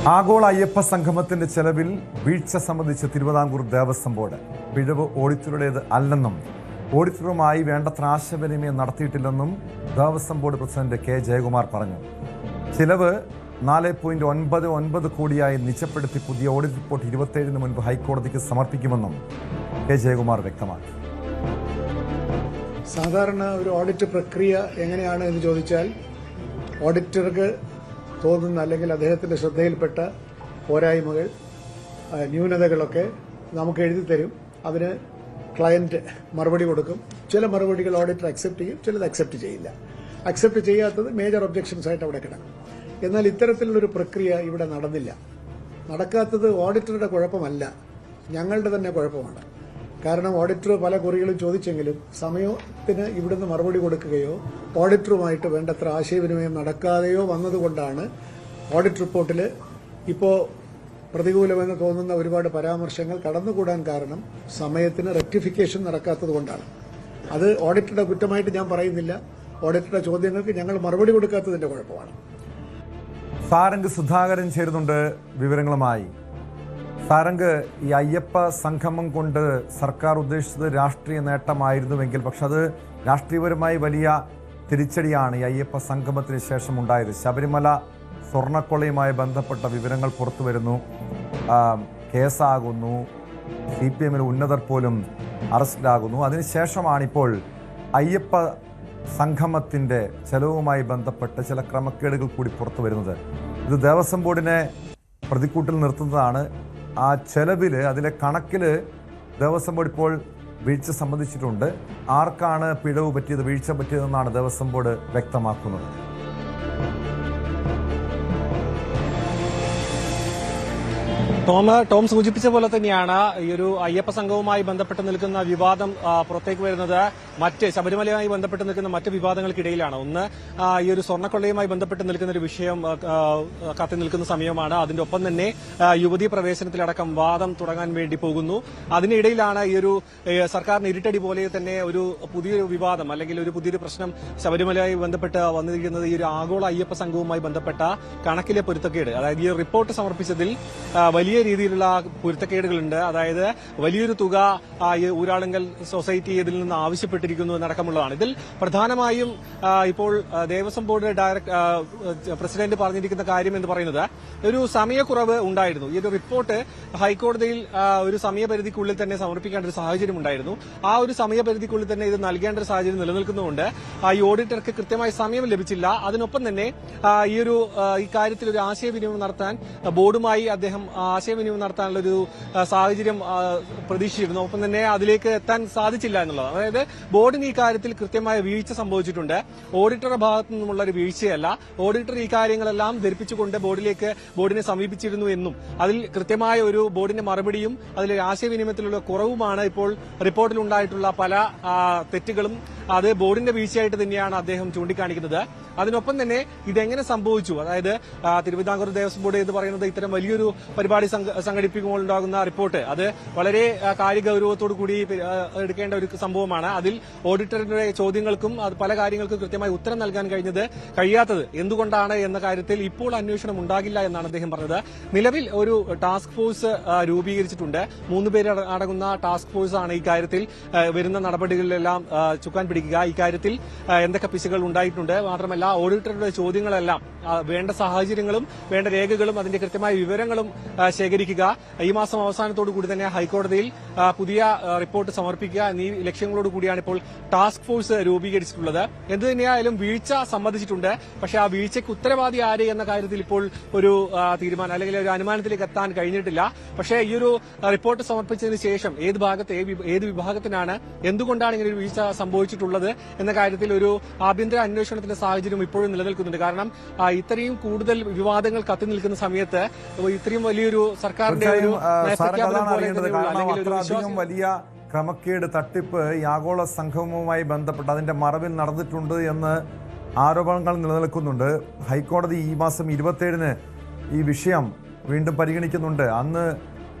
ആഗോള അയ്യപ്പ സംഗമത്തിന്റെ ചെലവിൽ വീഴ്ച സംബന്ധിച്ച് തിരുവിതാംകൂർ ദേവസ്വം ബോർഡ് പിഴവ് ഓഡിറ്ററുടേത് അല്ലെന്നും ഓഡിറ്ററുമായി വേണ്ടത്ര ആശയവിനിമയം നടത്തിയിട്ടില്ലെന്നും Devaswom board president K Jayakumar പറഞ്ഞു. ചിലവ് 4.99 കോടിയായി നിജപ്പെടുത്തി പുതിയ ഓഡിറ്റ് റിപ്പോർട്ട് 27-ന് മുൻപ് ഹൈക്കോടതിക്ക് സമർപ്പിക്കുമെന്നും കെ ജയകുമാർ വ്യക്തമാക്കി. സാധാരണ ഒരു ഓഡിറ്റ് പ്രക്രിയ എങ്ങനെയാണ് എന്ന് ചോദിച്ചാൽ, ഓഡിറ്റർക്ക് തോന്നുന്ന അല്ലെങ്കിൽ അദ്ദേഹത്തിന്റെ ശ്രദ്ധയിൽപ്പെട്ട പോരായ്മകൾ, ന്യൂനതകളൊക്കെ നമുക്ക് എഴുതി തരും. അതിന് ക്ലയന്റ് മറുപടി കൊടുക്കും. ചില മറുപടികൾ ഓഡിറ്റർ അക്സെപ്റ്റ് ചെയ്യും, ചിലത് അക്സെപ്റ്റ് ചെയ്യില്ല. അക്സെപ്റ്റ് ചെയ്യാത്തത് മേജർ ഒബ്ജക്ഷൻസ് ആയിട്ട് അവിടെ കിടക്കും. എന്നാൽ ഇത്തരത്തിലുള്ളൊരു പ്രക്രിയ ഇവിടെ നടന്നില്ല. നടക്കാത്തത് ഓഡിറ്ററുടെ കുഴപ്പമല്ല, ഞങ്ങളുടെ തന്നെ കുഴപ്പമാണ്. കാരണം ഓഡിറ്റർ പല കുറികളും ചോദിച്ചെങ്കിലും സമയത്തിന് ഇവിടുന്ന് മറുപടി കൊടുക്കുകയോ ഓഡിറ്ററുമായിട്ട് വേണ്ടത്ര ആശയവിനിമയം നടക്കാതെയോ വന്നതുകൊണ്ടാണ് ഓഡിറ്റ് റിപ്പോർട്ടിൽ ഇപ്പോൾ പ്രതികൂലമെന്ന് തോന്നുന്ന ഒരുപാട് പരാമർശങ്ങൾ കടന്നുകൂടാൻ കാരണം സമയത്തിന് റെക്ടിഫിക്കേഷൻ നടക്കാത്തതുകൊണ്ടാണ്. അത് ഓഡിറ്ററുടെ കുറ്റമായിട്ട് ഞാൻ പറയുന്നില്ല. ഓഡിറ്ററുടെ ചോദ്യങ്ങൾക്ക് ഞങ്ങൾ മറുപടി കൊടുക്കാത്തതിന്റെ കുഴപ്പമാണ്. സാരംഗ് സുധാകരൻ ചേരുന്നുണ്ട് വിവരങ്ങളുമായി. സാരംഗ്, ഈ അയ്യപ്പ സംഗമം കൊണ്ട് സർക്കാർ ഉദ്ദേശിച്ചത് രാഷ്ട്രീയ നേട്ടമായിരുന്നുവെങ്കിൽ പക്ഷെ അത് രാഷ്ട്രീയപരമായി വലിയ തിരിച്ചടിയാണ് ഈ അയ്യപ്പ സംഗമത്തിന് ശേഷം ഉണ്ടായത്. ശബരിമല സ്വർണ്ണക്കൊള്ളയുമായി ബന്ധപ്പെട്ട വിവരങ്ങൾ പുറത്തു വരുന്നു, കേസാകുന്നു, CPM ഉന്നതർ പോലും അറസ്റ്റിലാകുന്നു. അതിനുശേഷമാണിപ്പോൾ അയ്യപ്പ സംഗമത്തിൻ്റെ ചെലവുമായി ബന്ധപ്പെട്ട് ചില ക്രമക്കേടുകൾ കൂടി പുറത്തു വരുന്നത്. ഇത് ദേവസ്വം ബോർഡിനെ പ്രതിക്കൂട്ടിൽ നിർത്തുന്നതാണ്. ആ ചെലവിൽ, അതിലെ കണക്കിൽ ദേവസ്വം ബോർഡ് ഇപ്പോൾ വീഴ്ച സംബന്ധിച്ചിട്ടുണ്ട്. ആർക്കാണ് പിഴവ് പറ്റിയത്, വീഴ്ച പറ്റിയതെന്നാണ് ദേവസ്വം ബോർഡ് വ്യക്തമാക്കുന്നത്. ടോം സൂചിപ്പിച്ച പോലെ തന്നെയാണ് ഈ ഒരു അയ്യപ്പ സംഘവുമായി ബന്ധപ്പെട്ട് നിൽക്കുന്ന വിവാദം പുറത്തേക്ക് വരുന്നത് മറ്റ് ശബരിമലയുമായി ബന്ധപ്പെട്ട് നിൽക്കുന്ന മറ്റ് വിവാദങ്ങൾക്കിടയിലാണ്. ഒന്ന്, ഈ ഒരു സ്വർണ്ണക്കൊള്ളയുമായി ബന്ധപ്പെട്ട് നിൽക്കുന്ന ഒരു വിഷയം കത്തി നിൽക്കുന്ന സമയമാണ്. അതിന്റെ ഒപ്പം തന്നെ യുവതീ പ്രവേശനത്തിലടക്കം വാദം തുടങ്ങാൻ വേണ്ടി പോകുന്നു. അതിനിടയിലാണ് ഈ ഒരു സർക്കാരിന് ഇരുട്ടടി പോലെ തന്നെ ഒരു പുതിയൊരു വിവാദം അല്ലെങ്കിൽ ഒരു പുതിയൊരു പ്രശ്നം ശബരിമലയുമായി ബന്ധപ്പെട്ട് വന്നിരിക്കുന്നത് ഈ ഒരു ആഗോള അയ്യപ്പ സംഘവുമായി ബന്ധപ്പെട്ട കണക്കിലെ പൊരുത്തക്കേട്. അതായത് ഈ റിപ്പോർട്ട് സമർപ്പിച്ചതിൽ വലിയ രീതിയിലുള്ള പൊരുത്തക്കേടുകളുണ്ട്. അതായത് വലിയൊരു തുക ഊരാളുങ്കൽ സൊസൈറ്റി ഇതിൽ നിന്ന് ആവശ്യപ്പെട്ടിരിക്കുന്നു എന്നടക്കമുള്ളതാണ്. ഇതിൽ പ്രധാനമായും ഇപ്പോൾ ദേവസ്വം ബോർഡ് പ്രസിഡന്റ് പറഞ്ഞിരിക്കുന്ന കാര്യം എന്ന് പറയുന്നത് ഒരു സമയക്കുറവ് ഉണ്ടായിരുന്നു. ഈ ഒരു റിപ്പോർട്ട് ഹൈക്കോടതിയിൽ ഒരു സമയപരിധിക്കുള്ളിൽ തന്നെ സമർപ്പിക്കേണ്ട ഒരു സാഹചര്യം ഉണ്ടായിരുന്നു. ആ ഒരു സമയപരിധിക്കുള്ളിൽ തന്നെ ഇത് നൽകേണ്ട ഒരു സാഹചര്യം നിലനിൽക്കുന്നതുകൊണ്ട് ഈ ഓഡിറ്റർക്ക് കൃത്യമായ സമയം ലഭിച്ചില്ല. അതിനൊപ്പം തന്നെ ഈ കാര്യത്തിൽ ഒരു ആശയവിനിമയം നടത്താൻ ബോർഡുമായി അദ്ദേഹം ആശയവിനിമയം നടത്താനുള്ള ഒരു സാഹചര്യം പ്രതീക്ഷിച്ചിരുന്നു. ഒപ്പം തന്നെ അതിലേക്ക് എത്താൻ സാധിച്ചില്ല എന്നുള്ളത്. അതായത് ബോർഡിന് ഈ കാര്യത്തിൽ കൃത്യമായ വീഴ്ച സംഭവിച്ചിട്ടുണ്ട്. ഓഡിറ്ററുടെ ഭാഗത്തു നിന്നുമുള്ള ഒരു വീഴ്ചയല്ല. ഓഡിറ്റർ ഈ കാര്യങ്ങളെല്ലാം ധരിപ്പിച്ചുകൊണ്ട് ബോർഡിനെ സമീപിച്ചിരുന്നു എന്നും അതിൽ കൃത്യമായ ഒരു ബോർഡിന്റെ മറുപടിയും അതിലെ ആശയവിനിമയത്തിലുള്ള കുറവുമാണ് ഇപ്പോൾ റിപ്പോർട്ടിൽ ഉണ്ടായിട്ടുള്ള പല തെറ്റുകളും അത് ബോർഡിന്റെ വീഴ്ചയായിട്ട് തന്നെയാണ് അദ്ദേഹം ചൂണ്ടിക്കാണിക്കുന്നത്. അതിനൊപ്പം തന്നെ ഇതെങ്ങനെ സംഭവിച്ചു, അതായത് തിരുവിതാംകൂർ ദേവസ്വം ബോർഡ് എന്ന് പറയുന്നത് ഇത്തരം വലിയൊരു പരിപാടി സംഘടിപ്പിക്കുമ്പോൾ ഉണ്ടാകുന്ന റിപ്പോർട്ട് അത് വളരെ കാര്യഗൌരവത്തോടു കൂടി എടുക്കേണ്ട ഒരു സംഭവമാണ്. അതിൽ ഓഡിറ്ററുടെ ചോദ്യങ്ങൾക്കും പല കാര്യങ്ങൾക്കും കൃത്യമായി ഉത്തരം നൽകാൻ കഴിയാത്തത് എന്തുകൊണ്ടാണ് എന്ന കാര്യത്തിൽ ഇപ്പോൾ അന്വേഷണം ഉണ്ടാകില്ല എന്നാണ് അദ്ദേഹം പറഞ്ഞത്. നിലവിൽ ഒരു ടാസ്ക് ഫോഴ്സ് രൂപീകരിച്ചിട്ടുണ്ട്. 3 പേര് അടങ്ങുന്ന ടാസ്ക് ഫോഴ്സ് ആണ് ഈ കാര്യത്തിൽ വരുന്ന നടപടികളിലെല്ലാം ചുക്കാൻ പിടിക്കുക. ഇക്കാര്യത്തിൽ എന്തൊക്കെ പിശകുകൾ ഉണ്ടായിട്ടുണ്ട്, മാത്രമല്ല ഓഡിറ്ററുടെ ചോദ്യങ്ങളെല്ലാം വേണ്ട സാഹചര്യങ്ങളും വേണ്ട രേഖകളും അതിന്റെ കൃത്യമായ വിവരങ്ങളും ശേഖരിക്കുക. ഈ മാസം അവസാനത്തോടു കൂടി തന്നെ ഹൈക്കോടതിയിൽ പുതിയ റിപ്പോർട്ട് സമർപ്പിക്കുക എന്നീ ലക്ഷ്യങ്ങളോട് കൂടിയാണ് ഇപ്പോൾ ടാസ്ക് ഫോഴ്സ് രൂപീകരിച്ചിട്ടുള്ളത്. എന്തു തന്നെയായാലും വീഴ്ച സംബന്ധിച്ചിട്ടുണ്ട്. പക്ഷേ ആ വീഴ്ചയ്ക്ക് ഉത്തരവാദി ആര് എന്ന കാര്യത്തിൽ ഇപ്പോൾ ഒരു തീരുമാനം അല്ലെങ്കിൽ ഒരു അനുമാനത്തിലേക്ക് എത്താൻ കഴിഞ്ഞിട്ടില്ല. പക്ഷേ ഈ ഒരു റിപ്പോർട്ട് സമർപ്പിച്ചതിന് ശേഷം ഏത് വിഭാഗത്തിനാണ് എന്തുകൊണ്ടാണ് ഇങ്ങനെ ഒരു വീഴ്ച സംഭവിച്ചിട്ടുള്ളത് എന്ന കാര്യത്തിൽ ഒരു ആഭ്യന്തര അന്വേഷണത്തിന്റെ സാഹചര്യം ഇപ്പോഴും നിലനിൽക്കുന്നുണ്ട്. കാരണം ഇത്രയും കൂടുതൽ വിവാദങ്ങൾ കത്തി നിൽക്കുന്ന സമയത്ത് ഇത്രയും വലിയൊരു സർക്കാരിന്റെ ഒരു വലിയ ക്രമക്കേട്, തട്ടിപ്പ് ഈ ആഗോള സംഗമവുമായി ബന്ധപ്പെട്ട് അതിന്റെ മറവിൽ നടന്നിട്ടുണ്ട് എന്ന് ആരോപണങ്ങൾ നിലനിൽക്കുന്നുണ്ട്. ഹൈക്കോടതി ഈ മാസം 27-ന് ഈ വിഷയം വീണ്ടും പരിഗണിക്കുന്നുണ്ട്. അന്ന്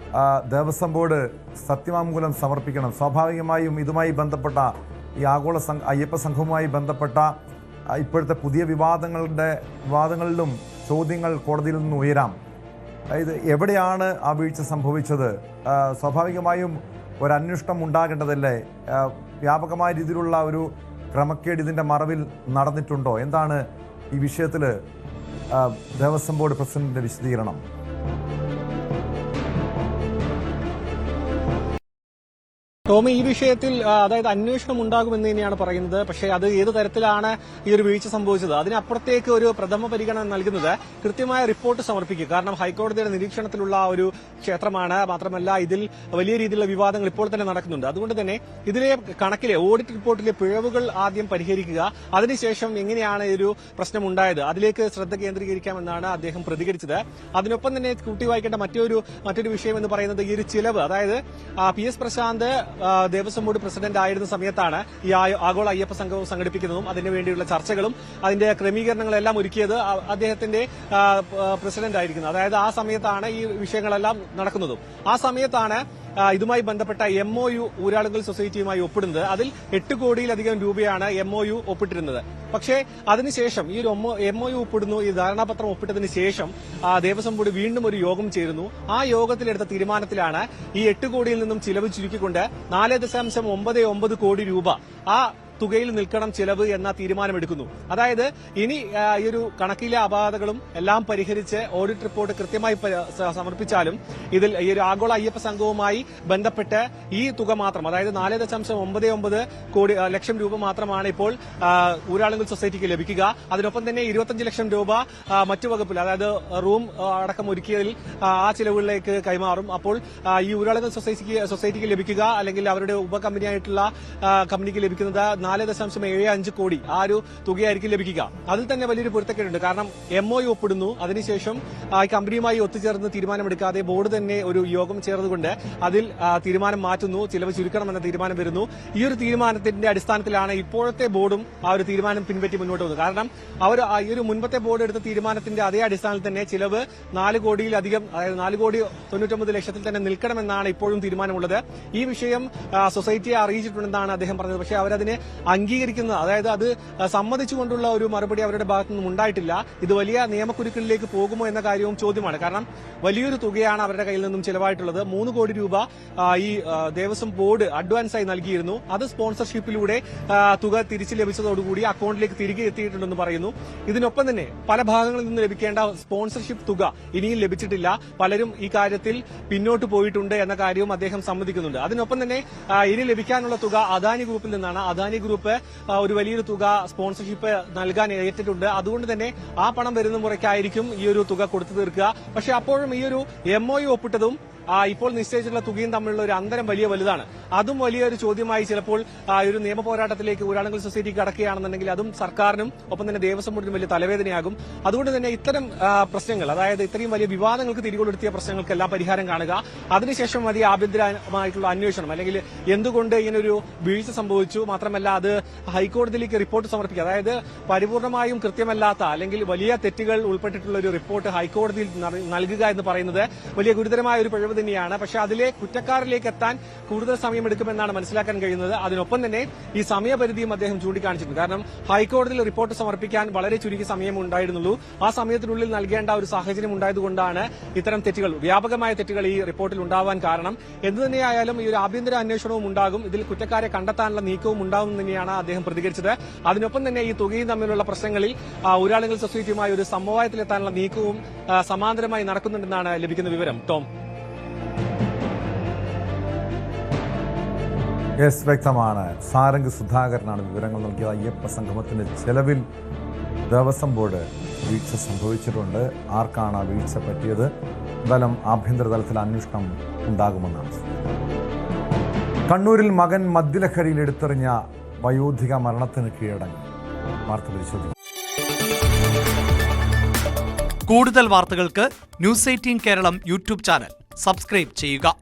ദേവസ്വം ബോർഡ് സത്യവാങ്മൂലം സമർപ്പിക്കണം. സ്വാഭാവികമായും ഇതുമായി ബന്ധപ്പെട്ട ഈ ആഗോള അയ്യപ്പ സംഘവുമായി ബന്ധപ്പെട്ട ഇപ്പോഴത്തെ പുതിയ വിവാദങ്ങളിലും ചോദ്യങ്ങൾ കോടതിയിൽ നിന്ന് ഉയരാം. ഇത് എവിടെയാണ് ആ വീഴ്ച സംഭവിച്ചത്? സ്വാഭാവികമായും ഒരു അന്വേഷണം ഉണ്ടാകേണ്ടതല്ലേ? വ്യാപകമായ രീതിയിലുള്ള ഒരു ക്രമക്കേട് ഇതിൻ്റെ മറവിൽ നടന്നിട്ടുണ്ടോ? എന്താണ് ഈ വിഷയത്തിൽ ദേവസ്വം ബോർഡ് പ്രസിഡന്റിന്റെ വിശദീകരണം? ടോമി, ഈ വിഷയത്തിൽ അതായത് അന്വേഷണം ഉണ്ടാകുമെന്ന് തന്നെയാണ് പറയുന്നത്. പക്ഷേ അത് ഏത് തരത്തിലാണ് ഈ ഒരു വീഴ്ച സംഭവിച്ചത്, അതിനപ്പുറത്തേക്ക് ഒരു പ്രഥമ പരിഗണന നൽകുന്നത് കൃത്യമായ റിപ്പോർട്ട് സമർപ്പിക്കുക. കാരണം ഹൈക്കോടതിയുടെ നിരീക്ഷണത്തിലുള്ള ഒരു ക്ഷേത്രമാണ്. മാത്രമല്ല ഇതിൽ വലിയ രീതിയിലുള്ള വിവാദങ്ങൾ ഇപ്പോൾ തന്നെ നടക്കുന്നുണ്ട്. അതുകൊണ്ട് തന്നെ ഇതിലെ കണക്കിലെ ഓഡിറ്റ് റിപ്പോർട്ടിലെ പിഴവുകൾ ആദ്യം പരിഹരിക്കുക. അതിനുശേഷം എങ്ങനെയാണ് ഈ ഒരു പ്രശ്നം ഉണ്ടായത് അതിലേക്ക് ശ്രദ്ധ കേന്ദ്രീകരിക്കാമെന്നാണ് അദ്ദേഹം പ്രതികരിച്ചത്. അതിനൊപ്പം തന്നെ കൂട്ടി വായിക്കേണ്ട മറ്റൊരു വിഷയം എന്ന് പറയുന്നത് ഈ ഒരു ചിലവ്. അതായത് PS Prashant Devaswom board president ആയിരുന്ന സമയത്താണ് ഈ ആഗോള അയ്യപ്പ സംഘവും സംഘടിപ്പിക്കുന്നതും അതിനുവേണ്ടിയുള്ള ചർച്ചകളും അതിന്റെ ക്രമീകരണങ്ങളെല്ലാം ഒരുക്കിയത് അദ്ദേഹത്തിന്റെ പ്രസിഡന്റ് ആയിരിക്കുന്നത്. അതായത് ആ സമയത്താണ് ഈ വിഷയങ്ങളെല്ലാം നടക്കുന്നതും. ആ സമയത്താണ് ഇതുമായി ബന്ധപ്പെട്ട MOU ഊരാളുങ്കൽ സൊസൈറ്റിയുമായി ഒപ്പിടുന്നത്. അതിൽ 8 കോടിയിലധികം രൂപയാണ് MOU ഒപ്പിട്ടിരുന്നത്. പക്ഷേ അതിനുശേഷം ഈ ഒരു MOU ഒപ്പിടുന്നു, ഈ ധാരണാപത്രം ഒപ്പിട്ടതിന് ശേഷം ദേവസ്വം ബോർഡ് വീണ്ടും ഒരു യോഗം ചേരുന്നു. ആ യോഗത്തിലെടുത്ത തീരുമാനത്തിലാണ് ഈ 8 കോടിയിൽ നിന്നും ചിലവ് ചുരുക്കിക്കൊണ്ട് 4.99 കോടി രൂപ ആ തുകയിൽ നിൽക്കണം ചിലവ് എന്ന തീരുമാനമെടുക്കുന്നു. അതായത് ഇനി ഈ ഒരു കണക്കിലെ അപാകതകളും എല്ലാം പരിഹരിച്ച് ഓഡിറ്റ് റിപ്പോർട്ട് കൃത്യമായി സമർപ്പിച്ചാലും ഇതിൽ ഈ ഒരു ആഗോള അയ്യപ്പ സംഘവുമായി ബന്ധപ്പെട്ട് ഈ തുക മാത്രം, അതായത് 4.99 ലക്ഷം രൂപ മാത്രമാണ് ഇപ്പോൾ ഊരാളുങ്കൽ സൊസൈറ്റിക്ക് ലഭിക്കുക. അതിനൊപ്പം തന്നെ 25 ലക്ഷം രൂപ മറ്റു വകുപ്പിൽ, അതായത് റൂം അടക്കം ഒരുക്കിയതിൽ ആ ചിലവുകളിലേക്ക് കൈമാറും. അപ്പോൾ ഈ ഊരാളുങ്കൽ സൊസൈറ്റിക്ക് ലഭിക്കുക, അല്ലെങ്കിൽ അവരുടെ ഉപകമ്പനിയായിട്ടുള്ള കമ്പനിക്ക് ലഭിക്കുന്നത് 4.75 കോടി ആ ഒരു തുകയായിരിക്കും ലഭിക്കുക. അതിൽ തന്നെ വലിയൊരു പൊരുത്തക്കേടുണ്ട്. കാരണം MOU ഒപ്പിടുന്നു, അതിനുശേഷം ഈ കമ്പനിയുമായി ഒത്തുചേർന്ന് തീരുമാനമെടുക്കാതെ ബോർഡ് തന്നെ ഒരു യോഗം ചേർന്നുകൊണ്ട് അതിൽ തീരുമാനം മാറ്റുന്നു, ചിലവ് ചുരുക്കണമെന്ന തീരുമാനം വരുന്നു. ഈ ഒരു തീരുമാനത്തിന്റെ അടിസ്ഥാനത്തിലാണ് ഇപ്പോഴത്തെ ബോർഡും ആ ഒരു തീരുമാനം പിൻപറ്റി മുന്നോട്ട് പോകുന്നത്. കാരണം അവർ ഈ ഒരു മുൻപത്തെ ബോർഡ് എടുത്ത തീരുമാനത്തിന്റെ അതേ അടിസ്ഥാനത്തിൽ തന്നെ ചിലവ് 4 കോടിയിലധികം, അതായത് 4.99 ലക്ഷത്തിൽ തന്നെ നിൽക്കണമെന്നാണ് ഇപ്പോഴും തീരുമാനമുള്ളത്. ഈ വിഷയം സൊസൈറ്റിയെ അറിയിച്ചിട്ടുണ്ടെന്നാണ് അദ്ദേഹം പറഞ്ഞത്. പക്ഷേ അവരതിനെ അംഗീകരിക്കുന്നത്, അതായത് അത് സമ്മതിച്ചുകൊണ്ടുള്ള ഒരു മറുപടി അവരുടെ ഭാഗത്തു നിന്നും ഉണ്ടായിട്ടില്ല. ഇത് വലിയ നിയമക്കുരുക്കളിലേക്ക് പോകുമോ എന്ന കാര്യവും ചോദ്യമാണ്. കാരണം വലിയൊരു തുകയാണ് അവരുടെ കയ്യിൽ നിന്നും ചിലവായിട്ടുള്ളത്. 3 കോടി രൂപ ഈ ദേവസ്വം ബോർഡ് അഡ്വാൻസായി നൽകിയിരുന്നു. അത് സ്പോൺസർഷിപ്പിലൂടെ തുക തിരിച്ചു ലഭിച്ചതോടുകൂടി അക്കൌണ്ടിലേക്ക് തിരികെ എത്തിയിട്ടുണ്ടെന്ന് പറയുന്നു. ഇതിനൊപ്പം തന്നെ പല ഭാഗങ്ങളിൽ നിന്ന് ലഭിക്കേണ്ട സ്പോൺസർഷിപ്പ് തുക ഇനിയും ലഭിച്ചിട്ടില്ല. പലരും ഈ കാര്യത്തിൽ പിന്നോട്ട് പോയിട്ടുണ്ട് എന്ന കാര്യവും അദ്ദേഹം സമ്മതിക്കുന്നുണ്ട്. അതിനൊപ്പം തന്നെ ഇനി ലഭിക്കാനുള്ള തുക അദാനി ഗ്രൂപ്പിൽ നിന്നാണ്. അദാനി ഗ്രൂപ്പ് ഒരു വലിയൊരു തുക സ്പോൺസർഷിപ്പ് നൽകാൻ ഏറ്റിട്ടുണ്ട്. അതുകൊണ്ട് തന്നെ ആ പണം വരുന്ന മുറയ്ക്കായിരിക്കും ഈ ഒരു തുക കൊടുത്തു തീർക്കുക. പക്ഷെ അപ്പോഴും ഈ ഒരു MOU ഒപ്പിട്ടതും ഇപ്പോൾ നിശ്ചയിച്ചിട്ടുള്ള തുകയും തമ്മിലുള്ള ഒരു അന്തരം വലുതാണ്. അതും വലിയൊരു ചോദ്യമായി ചിലപ്പോൾ ഒരു നിയമ പോരാട്ടത്തിലേക്ക് ഊരാളുങ്കൽ സൊസൈറ്റി കടക്കുകയാണെന്നുണ്ടെങ്കിൽ അതും സർക്കാരിനും ഒപ്പം തന്നെ ദേവസ്വം ബോർഡിനും വലിയ തലവേദനയാകും. അതുകൊണ്ട് തന്നെ ഇത്തരം പ്രശ്നങ്ങൾ, അതായത് ഇത്രയും വലിയ വിവാദങ്ങൾക്ക് തിരികൊളുത്തിയ പ്രശ്നങ്ങൾക്കെല്ലാം പരിഹാരം കാണുക. അതിനുശേഷം മതി ആഭ്യന്തരമായിട്ടുള്ള അന്വേഷണം, അല്ലെങ്കിൽ എന്തുകൊണ്ട് ഇങ്ങനൊരു വീഴ്ച സംഭവിച്ചു, മാത്രമല്ല അത് ഹൈക്കോടതിയിലേക്ക് റിപ്പോർട്ട് സമർപ്പിക്കുക. അതായത് പരിപൂർണമായും കൃത്യമല്ലാത്ത അല്ലെങ്കിൽ വലിയ തെറ്റുകൾ ഉൾപ്പെട്ടിട്ടുള്ള ഒരു റിപ്പോർട്ട് ഹൈക്കോടതിയിൽ നൽകുക എന്ന് പറയുന്നത് വലിയ ഗുരുതരമായ ഒരു പിഴവ് തന്നെയാണ്. പക്ഷെ അതിലെ കുറ്റക്കാരിലേക്ക് എത്താൻ കൂടുതൽ സമയമെടുക്കുമെന്നാണ് മനസ്സിലാക്കാൻ കഴിയുന്നത്. അതിനൊപ്പം തന്നെ ഈ സമയപരിധിയും അദ്ദേഹം ചൂണ്ടിക്കാണിച്ചിട്ടുണ്ട്. കാരണം ഹൈക്കോടതിയിൽ റിപ്പോർട്ട് സമർപ്പിക്കാൻ വളരെ ചുരുങ്ങിയ സമയം ഉണ്ടായിരുന്നുള്ളൂ. ആ സമയത്തിനുള്ളിൽ നൽകേണ്ട ഒരു സാഹചര്യം ഉണ്ടായതുകൊണ്ടാണ് ഇത്തരം തെറ്റുകൾ, വ്യാപകമായ തെറ്റുകൾ ഈ റിപ്പോർട്ടിൽ ഉണ്ടാവാൻ കാരണം. എന്തുതന്നെയായാലും ഈ ഒരു ആഭ്യന്തര അന്വേഷണവും ഉണ്ടാകും, ഇതിൽ കുറ്റക്കാരെ കണ്ടെത്താനുള്ള നീക്കവും ഉണ്ടാകും തന്നെയാണ് അദ്ദേഹം പ്രതികരിച്ചത്. അതിനൊപ്പം തന്നെ ഈ തുകയും തമ്മിലുള്ള പ്രശ്നങ്ങളിൽ ഊരാളുങ്കൽ സൊസൈറ്റിയുമായി ഒരു സമവായത്തിലെത്താനുള്ള നീക്കവും സമാന്തരമായി നടക്കുന്നുണ്ടെന്നാണ് ലഭിക്കുന്ന വിവരം. ടോം. വ്യക്തമാണ്. സാരംഗ് സുധാകരനാണ് വിവരങ്ങൾ നൽകിയത്. അയ്യപ്പ സംഗമത്തിന്റെ ചെലവിൽ ദേവസ്വം ബോർഡ് വീഴ്ച സംഭവിച്ചിട്ടുണ്ട്. ആർക്കാണ് ആ വീഴ്ച പറ്റിയത്? എന്തായാലും ആഭ്യന്തര തലത്തിൽ അന്വേഷണം ഉണ്ടാകുമെന്നാണ്. കണ്ണൂരിൽ മകൻ മദ്യലഹരിയിൽ എടുത്തെറിഞ്ഞ വയോധിക മരണത്തിന് കീഴടങ്ങി. വാർത്ത പരിശോധിക്കും. കൂടുതൽ വാർത്തകൾക്ക് News 18 Keralam YouTube channel subscribe ചെയ്യുക.